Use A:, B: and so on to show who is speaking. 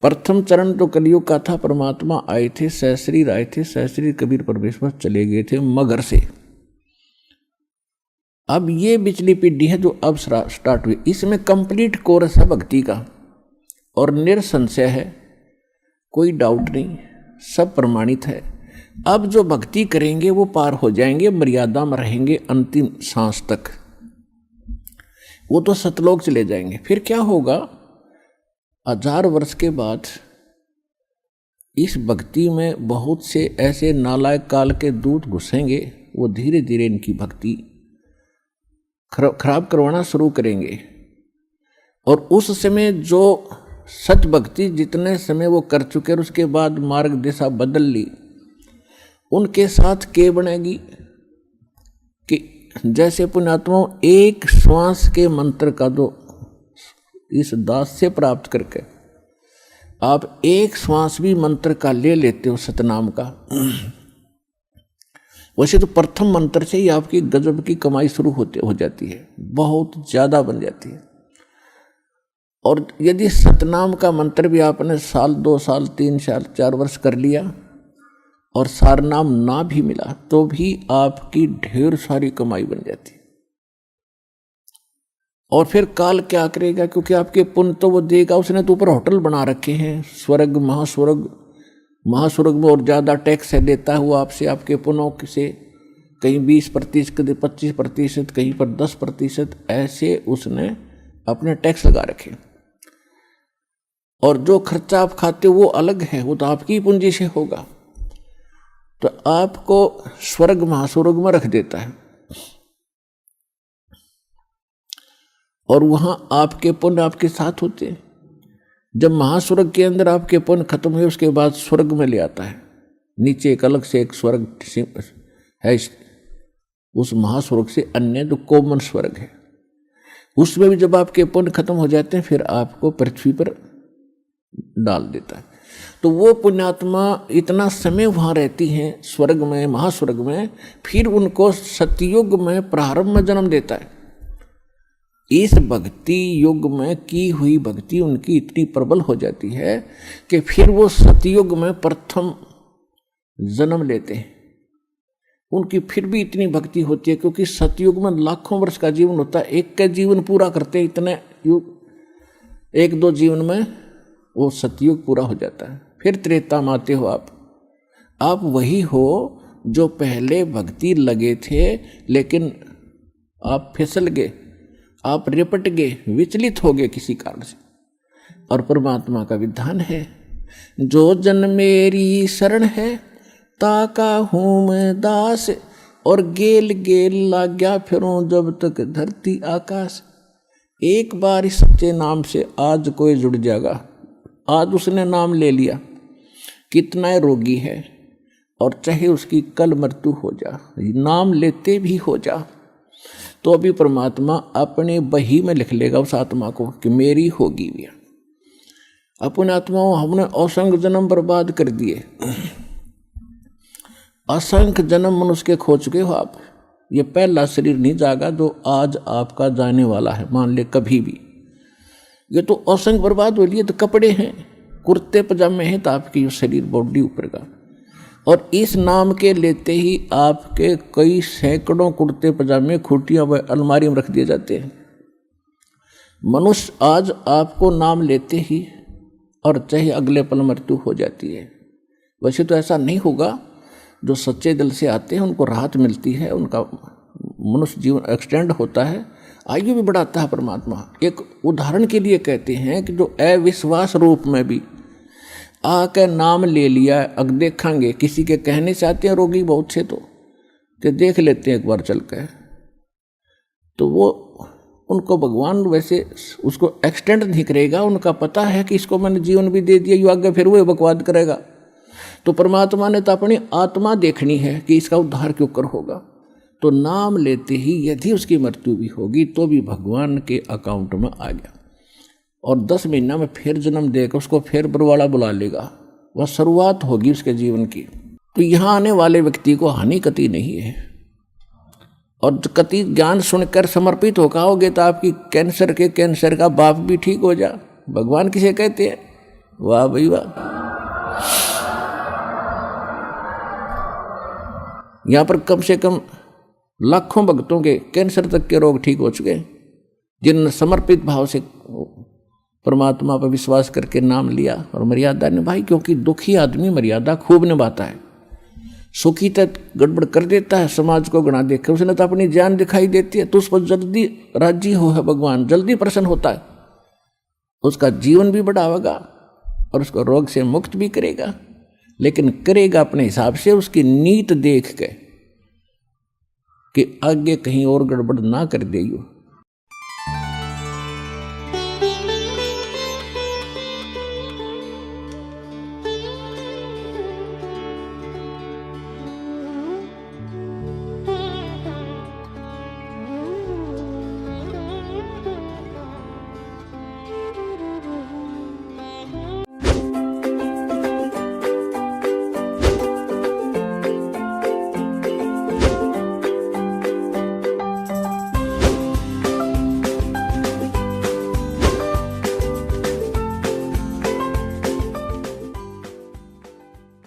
A: प्रथम चरण तो कलयुग का था, परमात्मा आए थे, सहस्री आए थे, सहस्री कबीर परमेश्वर चले गए थे मगर से। अब ये पिछली पीढ़ी है जो अब स्टार्ट हुई, इसमें कंप्लीट कोर्स है भक्ति का और निरसंशय है, कोई डाउट नहीं, सब प्रमाणित है। अब जो भक्ति करेंगे वो पार हो जाएंगे, मर्यादा में रहेंगे अंतिम सांस तक, वो तो सतलोक चले जाएंगे। फिर क्या होगा, 1000 वर्ष के बाद इस भक्ति में बहुत से ऐसे नालायक काल के दूत घुसेंगे, वो धीरे धीरे इनकी भक्ति खराब करवाना शुरू करेंगे। और उस समय जो सच भक्ति जितने समय वो कर चुके और उसके बाद मार्ग दिशा बदल ली, उनके साथ क्या बनेगी कि जैसे पुण्यात्माओं एक श्वास के मंत्र का जो इस दास से प्राप्त करके आप एक श्वास भी मंत्र का ले लेते हो सतनाम का, वैसे तो प्रथम मंत्र से ही आपकी गजब की कमाई शुरू हो जाती है, बहुत ज़्यादा बन जाती है। और यदि सतनाम का मंत्र भी आपने साल 2 साल 3 साल 4 वर्ष कर लिया और सारनाम ना भी मिला तो भी आपकी ढेर सारी कमाई बन जाती है। और फिर काल क्या करेगा, क्योंकि आपके पुण्य तो वो देगा, उसने तो ऊपर होटल बना रखे हैं, स्वर्ग महास्वर्ग, महास्वर्ग में और ज़्यादा टैक्स है देता हुआ आपसे, आपके पुण्यों से, कहीं 20%, कहीं 25%, कहीं पर 10%, ऐसे उसने अपने टैक्स लगा रखे। और जो खर्चा आप खाते हो वो अलग है, वो तो आपकी पूंजी से होगा, तो आपको स्वर्ग महास्वर्ग में रख देता है। और वहां आपके पुण्य आपके साथ होते हैं। जब महास्वर्ग के अंदर आपके पुण्य खत्म हुए उसके बाद स्वर्ग में ले आता है, नीचे एक अलग से एक स्वर्ग है, उस महास्वर्ग से अन्य जो कॉमन स्वर्ग है, उसमें भी जब आपके पुण्य खत्म हो जाते हैं फिर आपको पृथ्वी पर डाल देता है। तो वो पुण्यात्मा इतना समय वहाँ रहती हैं स्वर्ग में, महास्वर्ग में, फिर उनको सतयुग में प्रारंभ में जन्म देता है। इस भक्ति युग में की हुई भक्ति उनकी इतनी प्रबल हो जाती है कि फिर वो सतयुग में प्रथम जन्म लेते हैं। उनकी फिर भी इतनी भक्ति होती है क्योंकि सतयुग में लाखों वर्ष का जीवन होता है, एक का जीवन पूरा करते हैं, इतने युग 1-2 जीवन में वो सतयुग पूरा हो जाता है। फिर त्रेता में आते हो आप वही हो जो पहले भक्ति लगे थे, लेकिन आप फिसल गए, आप रिपट गए, विचलित हो गए किसी कारण से। और परमात्मा का विधान है, जो जन मेरी शरण है ताका हूँ मैं दास, और गेल गेल लाग्या फिरूं जब तक धरती आकाश। एक बार इस सच्चे नाम से आज कोई जुड़ जाएगा, आज उसने नाम ले लिया, कितना रोगी है और चाहे उसकी कल मृत्यु हो जा, नाम लेते भी हो जा, तो अभी परमात्मा अपने बही में लिख लेगा उस आत्मा को कि मेरी होगी भी। अपने आत्माओं हमने असंख्य जन्म बर्बाद कर दिए, असंख्य जन्म मनुष्य के खो चुके हो आप। ये पहला शरीर नहीं जागा जो आज आपका जाने वाला है, मान ले कभी भी। ये तो असंख्य बर्बाद हो लिए, तो कपड़े हैं, कुर्ते पजामे हैं, तो आपकी शरीर बॉडी ऊपर का। और इस नाम के लेते ही आपके कई सैकड़ों कुर्ते पजामे खूटियां व अलमारी में रख दिए जाते हैं। मनुष्य आज आपको नाम लेते ही और चाहे अगले पल मृत्यु हो जाती है। वैसे तो ऐसा नहीं होगा, जो सच्चे दिल से आते हैं उनको राहत मिलती है, उनका मनुष्य जीवन एक्सटेंड होता है, आयु भी बढ़ाता है परमात्मा। एक उदाहरण के लिए कहते हैं कि जो अविश्वास रूप में भी आके नाम ले लिया, अग देखेंगे किसी के कहने से आते हैं रोगी बहुत से, तो कि देख लेते हैं एक बार चल के, तो वो उनको भगवान वैसे उसको एक्सटेंड नहीं करेगा, उनका पता है कि इसको मैंने जीवन भी दे दिया, यू आगे फिर वो बकवाद करेगा। तो परमात्मा ने तो अपनी आत्मा देखनी है कि इसका उद्धार क्यों कर होगा, तो नाम लेते ही यदि उसकी मृत्यु भी होगी तो भी भगवान के अकाउंट में आ गया, और 10 महीना में फिर जन्म देकर उसको फिर बरवाड़ा बुला लेगा, वह शुरुआत होगी उसके जीवन की। तो यहाँ आने वाले व्यक्ति को हानि कति नहीं है, और कति ज्ञान सुनकर समर्पित होकर आओगे तो आपकी कैंसर का बाप भी ठीक हो जा। भगवान किसे कहते हैं, वाह भाई वाह। यहां पर कम से कम लाखों भक्तों के कैंसर तक के रोग ठीक हो चुके, जिन्होंने समर्पित भाव से परमात्मा पर विश्वास करके नाम लिया और मर्यादा निभाई। क्योंकि दुखी आदमी मर्यादा खूब निभाता है, सुखी तक गड़बड़ कर देता है, समाज को गणा देखे। उसने तो अपनी जान दिखाई देती है, तो उस पर जल्दी राजी हो है भगवान, जल्दी प्रसन्न होता है, उसका जीवन भी बढ़ावेगा और उसको रोग से मुक्त भी करेगा। लेकिन करेगा अपने हिसाब से, उसकी नीत देख के कि आगे कहीं और गड़बड़ ना कर देगी।